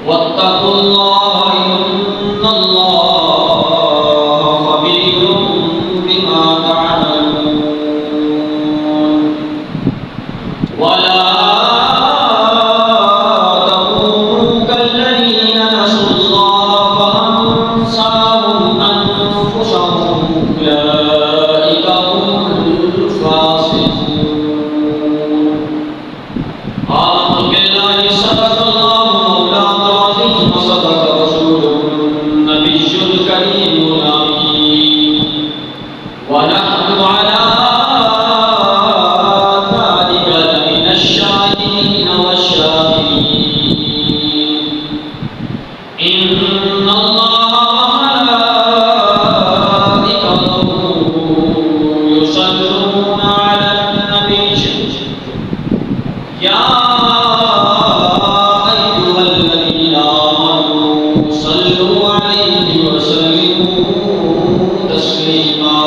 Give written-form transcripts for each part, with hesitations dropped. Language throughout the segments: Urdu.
واتقوا الله إن الله خبير بما تعملون ولا تكونوا كالذين نسوا الله فأنساهم أنفسهم أولئك هم الفاسقون. آمنت بالله صدق الله مولانا العظيم وصدق رسوله النبي الكريم الأمين ونحن على ذلك لمن الشاهدين والشاكرين. إن الله وملائكته يصلون على النبي يا أيها الذين آمنوا صلوا عليه وسلموا تسليما.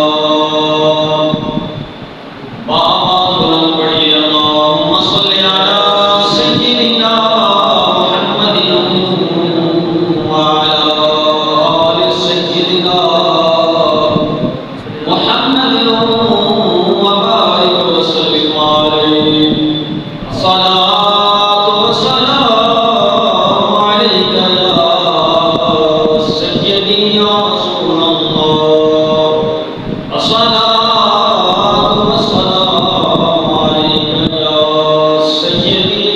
اللهم صل على سيدنا محمد وعلى آل سيدنا محمد وبارك وسلم عليه. صلاة وسلام عليك يا سيدي يا رسول الله. صلاة وسلام عليك يا سيدي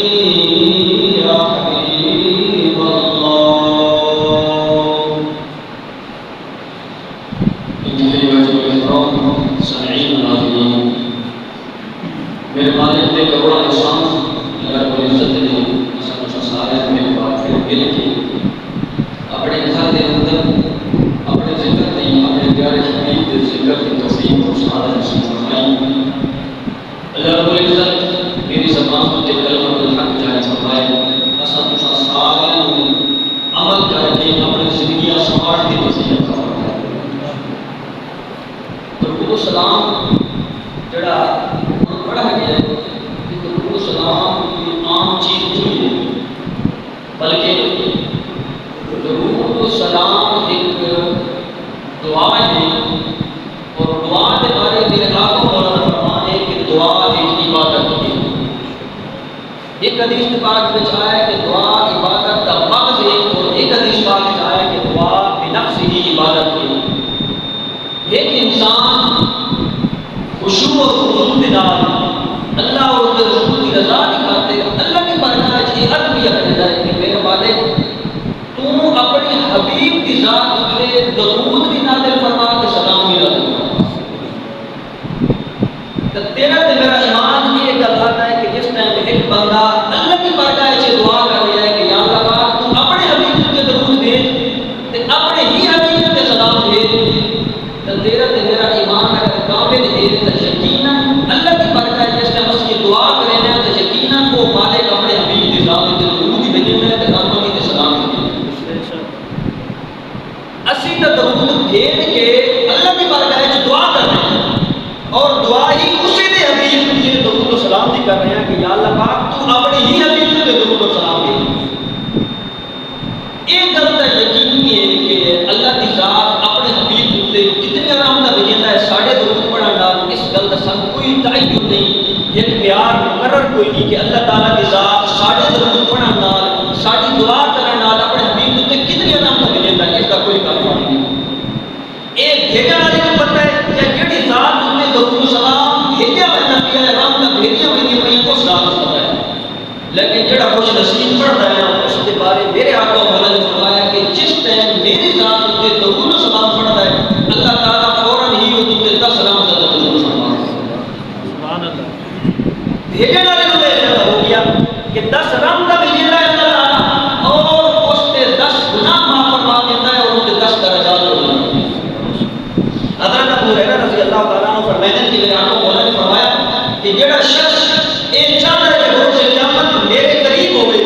يا حبيب الله. انتهي وجه الاحترام سامعين العظيم. میرے مالک نے کروڑا احسان اگر کوئی عزت نے سارے میرے بات پھر مل کے اپنے گھر کے اندر اپنے ذکر کی اپنے پیارے حبیب کے ذکر کی توفیق اور سعادت نصیب فرمائی. اللہ رب العزت میری زبان تے کلمۃ الحق جاری فرمائے. اساں تساں سارے عمل کر کے اپنی زندگی سنوار دی توفیق عطا فرمائے. درود و سلام جڑا پڑھا گیا ہے کہ درود و سلام کوئی عام چیز نہیں ہے، بلکہ درود و سلام ایک دعا ہے. اور دعا کے بارے میرے آقا مولانا فرماتے ہیں کہ دعا ایک عبادت ہے. ایک حدیث پاک میں آیا ہے کہ دعا عبادت کا مغز ہے، اور ایک حدیث پاک میں آیا ہے کہ دعا بنفس ہی عبادت ہے. ایک انسان خشوع اور خضوع کے نال اللہ اور اس کے رسول کی رضا دکھاتے اللہ کی بارگاہ میں یہ عرض کیا کرتا ہے کہ میرے مالک تو اپنے حبیب کی ذات پہ درود بھی نازل فرما کے سلام بھی نازل فرما. تو تیرا تے میرا ایمان یہ گل آتا ہے کہ جس ٹائم ایک بندہ اللہ کی بارگاہ سے دعا کر رہا ہے کہ یا اللہ پاک تو اپنے حبیب کے درود بھیج تے اپنے ہی حبیب کے سلام بھیج. تو تیرا تے میرا ایمان اگر کامل ہے تو یقیناً اللہ کی بارگاہ جس ٹائم اس کی دعا کریں گے تو یقیناً وہ مالک اپنے حبیب کی ذات کے درود ہی بھیجیں گے تے رحمت کے سلام بھیجیں گے. اسی تو درود بھیج کے اللہ کی بارگاہ سے دعا کر رہے ہیں اور دعا ہی اسی دے حبیب کے درود و سلام بھی کر رہے ہیں کہ یا اللہ پاک تو اپنے ہی حبیب کے درود و سلام بھیج. ایک گل تو یقینی ہے کہ اللہ کی ذات اپنے حبیب سے جتنے آرام کا بھیجتا ہے ساڑھے درود پڑھن نال اس گل کا سب کوئی تعین نہیں، ایک معیار مقرر کوئی نہیں کہ اللہ تعالیٰ کی ذات ساڑھے درود پڑھن نال ساڑھی دعا کرن نال اپنے حبیب سے کتنے آرام کا بھیجتا ہے اس کا کوئی قانون نہیں. ایک بھیجن والے کو پتہ ہے کہ جہی ذات نے درود و سلام بھیجا ہوا نبی علیہ السلام کا بھیجا ہوئی پئی اس ذات کو پتہ ہے. لیکن جڑا خوش نصیب پڑھتا ہے اس کے بارے میرے آقا مولا نے فرمایا کہ جس ٹائم میری ذات کے درود و سلام پڑھتا ہے اللہ تعالیٰ فوراً ہی اس کے 10 سلام کا درود و سلام. سبحان اللہ. بھیجن والے کو ایسا ہو گیا کہ 10 سلام کا بھی دیتا ہے اللہ تعالیٰ اور اس کے 10 گناہ معاف فرما دیتا ہے اور اس کے 10 درجات بلند کرتا ہے. حضرت ابو ہریرہ رضی اللہ تعالیٰ عنہ فرماتے ہیں کہ میرے آقا مولا نے فرمایا کہ جڑا شخص یہ چاہتا ہے کہ روز قیامت میرے قریب ہوئے،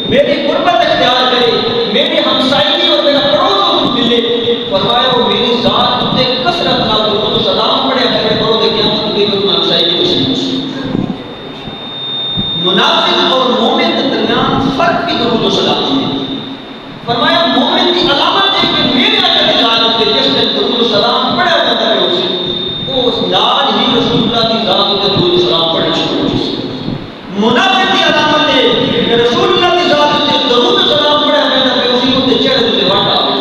میری قربت اختیار کرے، میری ہمسائیگی اور میرا پڑوس ملے، فرمایا وہ میری ذات تے کثرت نال درود و سلام پڑھے اپنے پڑوس قیامت کی ہمسائیگی نصیب. منافق کافر اور مومن کے درمیان فرق بھی درود و سلام ہے۔ فرمایا مومن کی علامت ہے کہ میرے آقا کی ذات تے جس نے درود و سلام پڑھا جاتا ہے اس نال ہی رسول اللہ کی ذات تے درود و سلام پڑھنا شروع ہو جائے۔ منافق کی علامت ہے کہ رسول اللہ کی ذات تے درود و سلام پڑھا جاتا ہے اسی کو تے چہرے تے وٹ آوے۔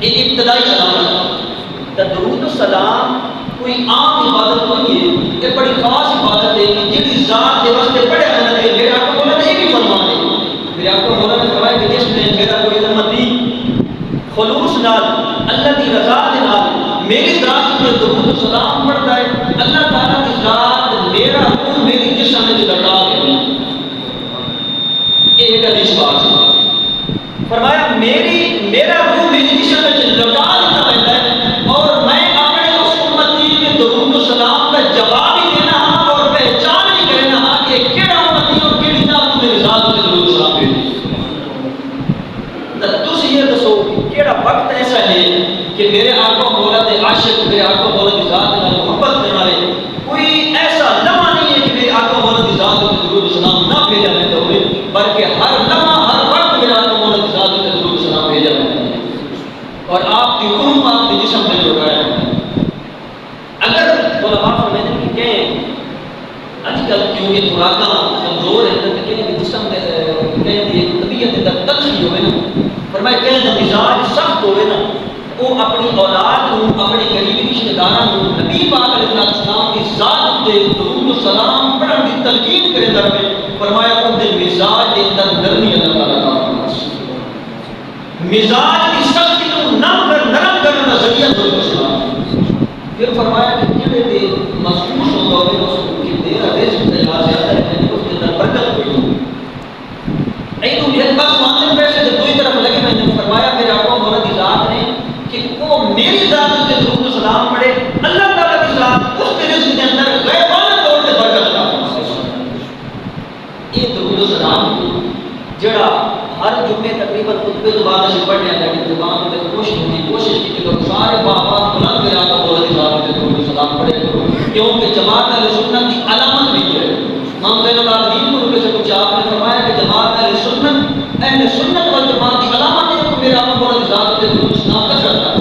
یہ ابتدائی علامت ہے۔ درود و سلام کوئی عام عبادت نہیں ہے، یہ بڑی خاص عبادت ہے کہ جس ذات کے واسطے پڑھا جاتا ہے۔ میرے آقا مولا نے یہ بھی فرمایا ہے، میرے آقا مولا نے فرمایا کہ جس نے میرا کوئی امتی خلوص نال اللہ کی رضا کے نال میری ذات پہ درود و سلام پڑھتا ہے، اللہ تعالیٰ کی ذات میرا روح میری جسم میں لگا دے گی۔ یہ ایک حدیث بات ہے۔ فرمایا میرا روح میری جسم میں لگا دیتا رہتا ہے اور میں اپنے اس امتی کے درود و سلام کا جواب ہی دینا ہاں اور پہچان بھی کرنا ہاں کہ کیڑا امتی اور کیڑی ذات میری ذات پہ درود و سلام بھیجے۔ تسی یہ دسو کیڑا وقت ایسا ہے کہ میرے آقا مولا دے عاشق میرے آقا مولا کی ذات نال محبت کرنے والے کوئی ایسا لمحہ نہیں ہے کہ میرے آقا مولا کی ذات پہ درود و سلام نہ بھیجا جاتا ہوئے، بلکہ ہر لمحہ ہر وقت میرے آقا مولا کی ذات پہ درود و سلام بھیجا جاتا ہے اور آپ کی روح آپ کے جسم میں لگایا جاتا ہے۔ اگر علماء فرماتے ہیں کہ آج کل کیونکہ خوراکاں کمزور ہیں تو کہیں کہ جسم میں کہیں کہ طبیعت اندر تلخی ہوئے نا، فرمایا کہیں کہ مزاج سخت ہوئے نا، وہ اپنی اولاد کو اپنے قریبی رشتہ داراں کو نبی پاک علیہ السلام کی ذات تے درود و سلام پڑھن دی تلقین کرے درے۔ فرمایا ان دے مزاج دے اندر نرمی اللہ تعالیٰ کا مزاج کی سختی کو نرم کرنے کا ذریعہ درود و سلام۔ پھر فرمایا کہ جڑے دے محسوس ہوتا ہوئے اس کو کہ میرا رزق تیار زیادہ ہے کہ اس کے اندر برکت کوئی ہو۔ ایک تو یہ بس ماننے پیسے تو دوئی طرف لگے میں نے فرمایا میرے آقا مولا کی ذات نے کہ وہ میری ذات کے درود و سلام پڑھے، اللہ تعالیٰ کی ذات اس کے رزق کے اندر غیبانہ طور پہ برکت عطا فرمائے۔ یہ درود و سلام جڑا ہر جمعے تقریباً خطبے تو بعد سے پڑھنے آتا ہے کہ زبان میں کوشش کی کہ سارے باہات بلند میرے آقا مولا کی ذات کے درود و سلام پڑھے کرو، کیونکہ جماعت اہل سنت کی علامت بھی ہے۔ امام زین العابدین کو رکے سے کچھ آپ نے فرمایا کہ جماعت اہل سنت والجماعت کی علامت ہے کہ میرے آقا مولا کی ذات کے درود و سلام کا کرتا ہے۔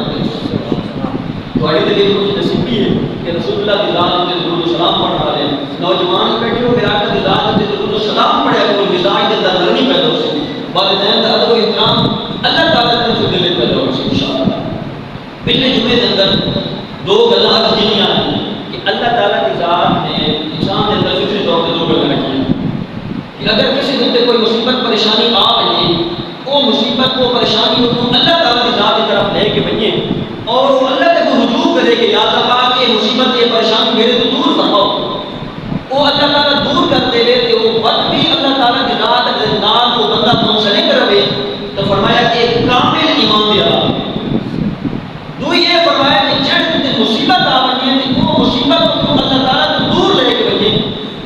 تھوڑی دلیل کچھ نصیبی ہے کہ رسول اللہ کی ذات کے درود و سلام پڑھنے والے نوجوان بیٹھے ہو میرے آقا کی ذات کے درود و سلام پڑھے اور مزاج کے اندر نرمی پیدا ہو سکے، والدین کا ادب و احترام اللہ تعالیٰ نے جو دل پیدا ہو سکے انشاءاللہ۔ پچھلے جمعے کے اندر دو گلاں جنیاں کہ اللہ تعالیٰ کی ذات نے انسان کے اندر فطری طور پہ دو گلاں رکھی ہیں کہ اگر کسی دن پہ کوئی مصیبت پریشانی آ گئی وہ مصیبت کو پریشانی کو اللہ تعالیٰ کی ذات کی طرف لے کے بنیے اور وہ اللہ تک رجوع کرے کہ یا اللہ یہ مصیبت یہ پریشانی میرے تو دور فرماؤ، وہ اللہ تعالیٰ دور کر دے کہ وہ وقت بھی اللہ تعالیٰ کی ذات کے نام کو بندہ منسلک رہے تو فرمایا کہ ایک کامل ایمان دیا۔ دو یہ فرمایا کہ جب مصیبت آ بنی ہے تو وہ مصیبت کو اللہ تعالیٰ کو دور لے کے بنیے،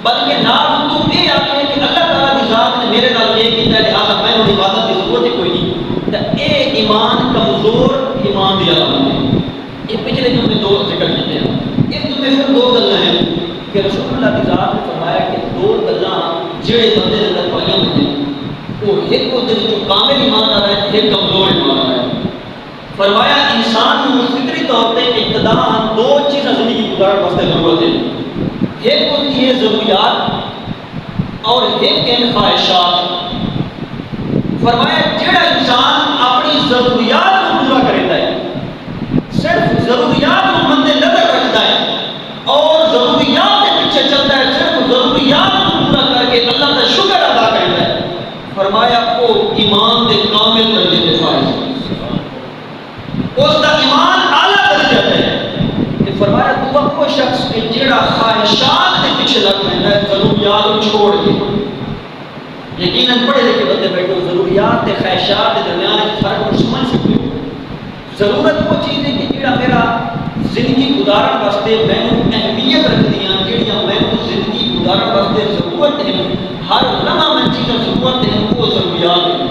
بلکہ نام تو یہ آتے کہ اللہ تعالیٰ کی ذات نے میرے نال یہ کیا ہے لہٰذا میں نے عبادت کی ضرورت ہی کوئی نہیں، تو اے ایمان کمزور ایمان دیا ہے۔ یہ پچھلے جو میں دو ذکر کیتے ہیں، اس میں پھر دو گلاں ہیں کہ رسول اللہ کی ذات نے فرمایا کہ دو گلاں جڑے بندے دے اندر پائیاں ہوندے وہ ایک وہ دے جو کامل ایمان آ رہا ہے ایک کمزور ایمان آ رہا ہے۔ فرمایا انسان کو فطری طور پہ ابتداء دو چیزیں زندگی گزارنے واسطے ضرورت ہے، ایک ہوتی ہے ضروریات اور ایک ہے خواہشات۔ فرمایا جڑا انسان اپنی ضروریات کو پورا کرتا ہے، صرف ضروریات کو مد نظر رکھتا ہے اور ضروریات کے پیچھے چلتا ہے، صرف ضروریات کو پورا کر کے اللہ کا شکر ادا کرتا ہے، فرمایا وہ ایمان دے کامل درجے کے فائز ہے، اس کا ایمان اعلیٰ درجہ ہے۔ کہ فرمایا تو وہ شخص کہ جڑا خواہشات کے پیچھے لگ رہتا ہے ضروریات کو چھوڑ کے، یقیناً پڑھے لکھے بندے بیٹھے ہو ضروریات تے خواہشات کے درمیان ایک فرق کو سمجھ سکتے ہو۔ ضرورت وہ چیز ہے کہ جڑا میرا زندگی گزارن واسطے میں اہمیت رکھتی ہیں، جڑیاں میں زندگی گزارن واسطے ضرورت ہے، ہر لمحہ میں چیزیں ضرورت ہیں وہ ضروریات ہیں،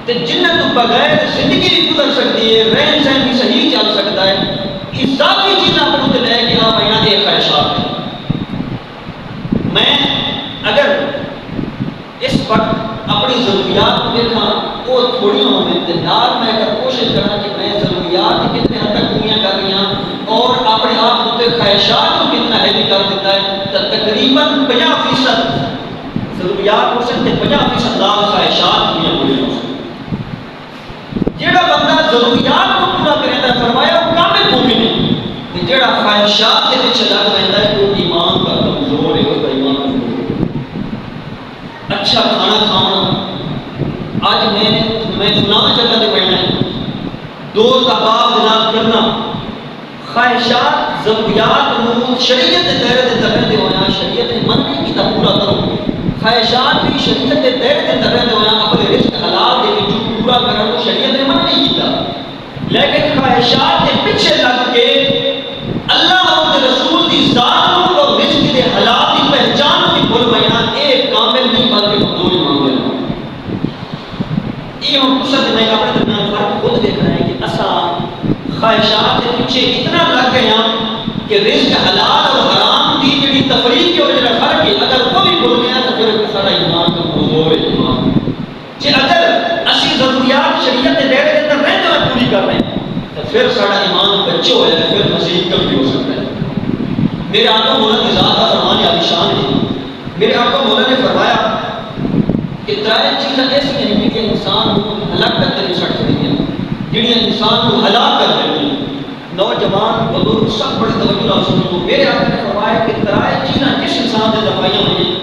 تے جنہاں تو بغیر زندگی بھی گزر سکتی ہے، رہن سہن بھی صحیح چل سکتا ہے، اضافی چیزیں اپنے لے کے آ پائیں یہ خواہشات ہیں۔ میں اگر وقت اپنی ضروریات کو دیکھا وہ تھوڑی ہونے نال میں اگر کوشش کرا کہ میں ضروریات کتنے حد تک پوریاں کر رہی ہوں اور اپنے آپ کو خواہشات کو کتنا ہیوی کر دیتا ہے تو تقریباً 50% ضروریات ہو سکتے 50% لال خواہشات پوریاں ہو سکتے. جیڑا بندہ ضروریات کو پورا کرتا ہے فرمایا وہ کامل مومن ہے. جیڑا خواہشات کے پیچھے لگ رہتا ہے وہ ایمان کا کمزور ہے. اس کا ایمان کمزور ہے. اچھا کھانا کھانا آج میں فلاں جگہ پہ بیٹھنا ہے دوست احباب جناب کرنا خواہشات ضروریات نمود شریعت کے دائرے کے تحت ہونا شریعت نے من نہیں کیا پورا کرو خواہشات بھی شریعت کے دائرے کے تحت ہونا اپنے رزق حلال دے کے جو پورا کرنا تو شریعت نے من نہیں کیا. لیکن خواہشات کے پیچھے لگ کے اللہ اور رسول کی ذات اور رزق کے حلال کی پہچان کی بھول بیان ایک کامل نہیں بلکہ کمزور ایمان ہے. یہ ہم کچھ میں اپنے درمیان فرق خود دیکھ رہے ہیں کہ اساں خواہشات کے پیچھے اتنا لگ گئے ہیں کہ رزق حلال اور حرام کی جڑی تفریق کی وجہ سے فرق ہے اگر وہ بھی بھول گیا تو پھر سارا ایمان کمزور ہے. ایمان کہ اگر اسی ضروریات شریعت کے دائرے کے اندر رہتے ہوئے پوری کر رہے ہیں تو پھر سارا ایمان بچے ہو جائے پھر مزید کم بھی ہو سکتا ہے. میرے آقا مولا کی ذات کا فرمان عالی شان ہے. میرے آقا مولا نے فرمایا کہ ترائے چیزیں ایسی ہیں کہ انسان کو ہلاکت کے چھڑ چڑی ہیں جڑی انسان کو ہلاک کر دیتی ہیں. نوجوان بزرگ سب بڑے توجہ نال سنو. میرے آقا نے فرمایا کہ ترائے چیزیں جس انسان سے دفاعیاں ہوئی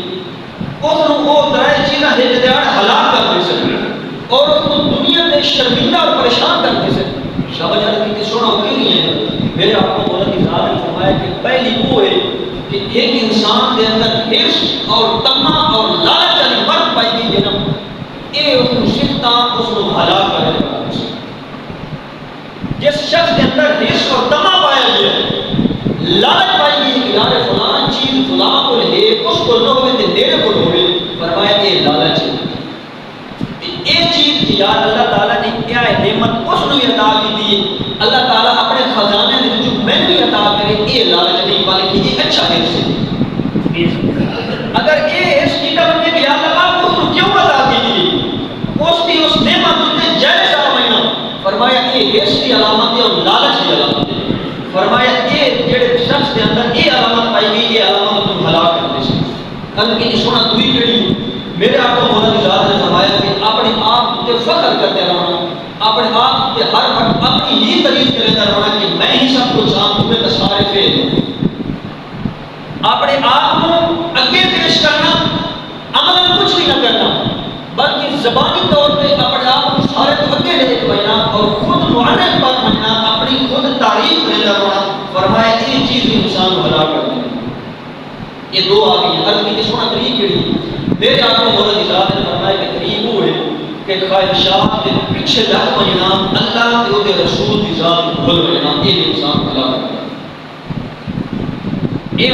اس کو وہ ترائے چیزیں ایک دیار ہلاک کر دے سکتے اور اس کو دنیا میں شرمندہ اور پریشان کر دے سکتے. شاہ جانے کی سونا ہوئی نہیں ہے. میرے آقا مولا کی ذات نے فرمایا کہ پہلی وہ ہے کہ ایک انسان کے اندر حرص اور طمع اور لالچ والی فرق پائی گئی ہے نا یہ اس کو شکتا اس کو ہلاک کر دے گا. جس شخص کے اندر حرص اور طمع پایا گیا لالچ پائی گئی کہ یار فلان چیز فلاں کو لے اس کو نہ ہوئے تو میرے کو ہوئے فرمایا یہ لالچ ہے. یہ چیز کہ یار اللہ تعالیٰ نے کیا ہے نعمت اس نے عطا کی دی اللہ تعالیٰ اپنے خزانے میں جو میں نے عطا کرے یہ لالچ نہیں بلکہ یہ اچھا حرص ہے. اگر یہ حرص کی طرف میں کہ اللہ آپ کو کیوں عطا کی دی اس کی اس نعمت نے جائز آمینہ فرمایا یہ حرص کی علامت ہے اور لالچ کی علامت ہے. فرمایا یہ جڑے شخص کے اندر یہ علامت پائی گئی یہ علامت تم ہلاک کر دے سکتے. اللہ کی سونا دوئی کڑی میرے آپ کو مولا کی ذات نے فرمایا کہ اپنے آپ کے فخر کرتے رہنا اپنے آپ کے ہر وقت اپنی ہی تعریف کرتے رہنا کہ میں ہی سب کچھ ہوں تمہیں تو سارے فیل ہوں. اپنے آپ کو اگے پیش کرنا عمل کچھ بھی نہ کرنا بلکہ زبانی طور پہ اپنے آپ کو سارے تو اگے لے کے بجنا اور خود معرف پر بننا اپنی خود تعریف کرتے رہنا. فرمایا یہ چیز انسان کو ہلاک کر دے. یہ دو آ گئی ہر کی سونا طریق کیڑی میرے آپ کو مولا کی ذات نے فرمایا کہ قریب ہوئے کہ خواہشات کے پیچھے لگ بجنا اللہ کے رسول کی ذات بھول بجنا یہ انسان بھلا کرتا ہے. یہ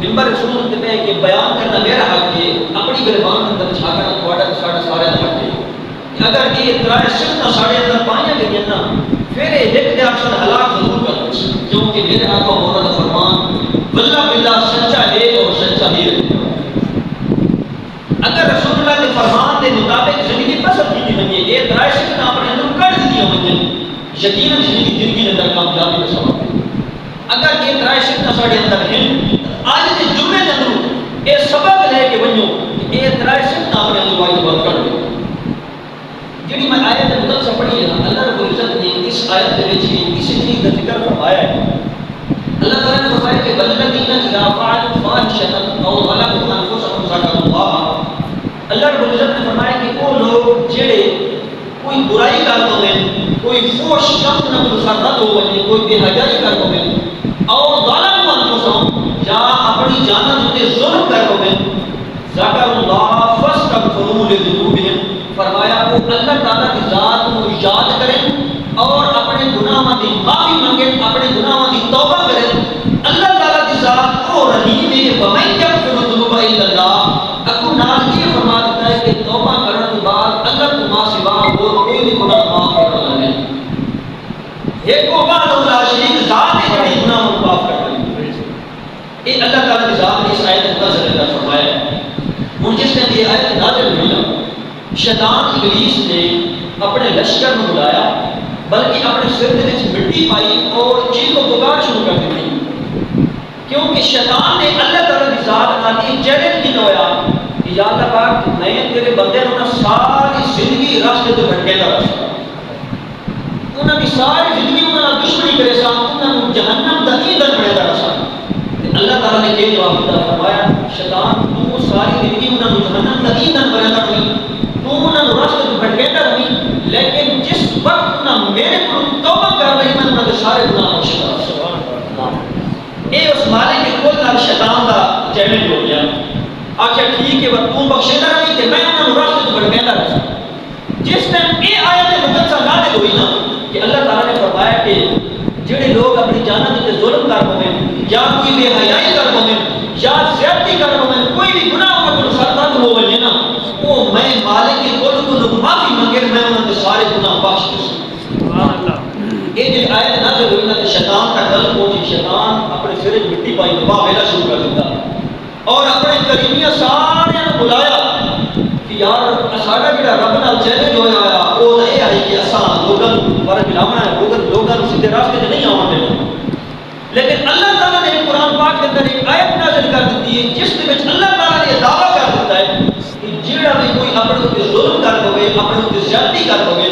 ممبر رسول کے پہ کہ بیان کرنا میرا حق ہے اپنی گربان کے اندر چھا کرنا تھوڑا ساڑھا سارے حق ہے. اگر یہ اطلاع صرف نہ ساڑھے اندر پائیں گئی نا پھر ایک دے اکثر ہلاک ضرور کر دے کیونکہ میرے آقا مولا کا فرمان واللہ باللہ سچا ہے اور سچا ہی رہے گا. اگر رسول اللہ کے فرمان کے مطابق زندگی پسند کی بنی ہے یہ درائش سے اپنے اندر کر دیا ہوئے یقیناً زندگی کے اندر کامیابی کا سبب ہے. اگر یہ درائش سے ساڑھے اندر ہیں آج کے جمعے کے اندر یہ سبب لے کے بنو یہ درائش سے اپنے اندر وائی بات کر دے. جڑی میں آیت مدد سے پڑھی ہے اللہ رب العزت نے اس آیت کے وچ اسی چیز کا ذکر فرمایا ہے. اللہ تعالیٰ نے فرمایا کہ والذین اذا فعلوا فاحشۃ او ظلموا انفسهم ذکروا اللہ. اللہ رب العزت نے فرمایا کہ وہ لوگ جڑے کوئی برائی کرتے ہیں کوئی فحش کم نہ مسرت ہو وجے کوئی بے حیائی کرتے ہیں او ظلموا انفسهم یا اپنی جانوں تے ظلم کرتے ہیں ذکر اللہ فاستغفروا لذنوبهم فرمایا وہ اللہ تعالیٰ کی ذات کو یاد کریں اور اپنے گناہوں کی معافی مانگیں اپنے گناہوں کی توبہ کریں. اللہ تعالیٰ کی ذات کو رحیم ہے ومن یغفر الذنوب الا اللہ. اکو نال یہ فرما دیتا ہے کہ توبہ کرنے کے بعد اللہ کو ماں سوا اور کوئی بھی گناہ معاف کرنا نہیں. ایک کو بعد اللہ شریک ذات ہے جو گناہ معاف کرتا ہے. یہ اللہ تعالیٰ کی ذات نے اس آیت کا ذکر فرمایا ہے. ہوں جس ٹائم یہ آیت نازل ہوئی نا، شیطان ابلیس نے اپنے لشکر کو بلایا، بلکہ اپنے سر کے وچ مٹی پائی اور چیخ و پکار شروع کر دی، کیونکہ شیطان نے اللہ تعالیٰ کی ذات نال یہ چیلنج کیا ہوا کہ یا اللہ پاک میں تیرے بندے نوں ساری زندگی راستے تو بھٹکے دا رہا، انہاں دی ساری زندگی انہاں نال دشمنی کرے سا، انہاں نوں جہنم دا ایندھن بنے دا رہا۔ اللہ تعالیٰ نے کہا جواب دیتا، فرمایا شیطان تو ساری زندگی انہاں نوں جہنم دا ایندھن بنے دا رہی، تو انہاں نوں راستے تو بھٹکیندا رہی، لیکن جس وقت انہاں میرے کو توبہ کر رہی میں انہاں دے سارے گناہ بخش دا۔ سبحان اللہ، اے اس مالک کے کل نال شیطان دا چیلنج ہو گیا، آخیا ٹھیک ہے تو بخشے نہ رہی کہ میں انہاں نوں راستے تو بھٹکیندا رہا۔ جس ٹائم یہ آیت مقدسہ نازل ہوئی نا کہ اللہ تعالیٰ نے فرمایا کہ جڑے لوگ اپنی جانوں تے ظلم کر پویں یا کوئی بے حیائی کر پویں یا زیادتی کر پویں، کوئی بھی گناہ انہاں کو سرزد ہو وے نا، وہ میں مالک کے کل کو معافی منگے، میں انہاں دے سارے گناہ بخش دوں۔ سبحان اللہ، یہ جب آیت نازل ہوئی نا تو شیطان کا گل پہنچی، شیطان اپنے سر وچ مٹی پائی دبا ویلا شروع کر دیتا اور اپنے قریبیاں سارے نوں بلایا کہ یار ساڈا جڑا رب نال چیلنج ہویا ہے وہ یہ ہے کہ اساں لوگاں پر ملاونا ہے، لوگاں سیدھے راستے تے نہیں آون دینا، لیکن اللہ تعالیٰ نے قرآن پاک کے اندر ایک آیت نازل کر دیتی ہے جس کے وچ اللہ تعالیٰ نے دعویٰ کر دیتا ہے کہ جڑا بھی کوئی اپنے تے ظلم کر پوے، اپنے تے زیادتی کر پوے،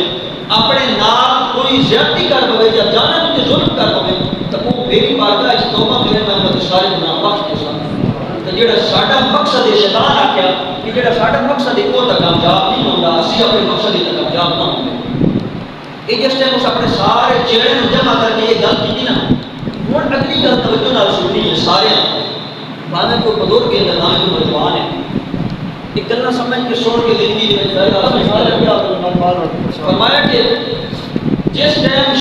اپنے نال کوئی زیادتی کر پوے یا جاناں تے ظلم کر پوے تو وہ میری بارگاہ وچ توبہ کرے، میں انہاں دے سارے گناہ بخش دوں۔ جڑا ساڈا مقصد ہے، شیطان آکھیا کہ جڑا ساڈا مقصد ہے وہ تک کامیاب نہیں ہوتا، اسی اپنے مقصد تک کامیاب نہ ہوتے۔ یہ جس ٹائم اس اپنے سارے چہرے کو جمع کر کے یہ گل کی نا، ہوں اگلی گل توجہ نال سننی ہے سارے، بھاویں کوئی بزرگ ہے نہ کوئی نوجوان ہے، ایک گل سمجھ کے سن کے زندگی میں فرمایا کہ جس ٹائم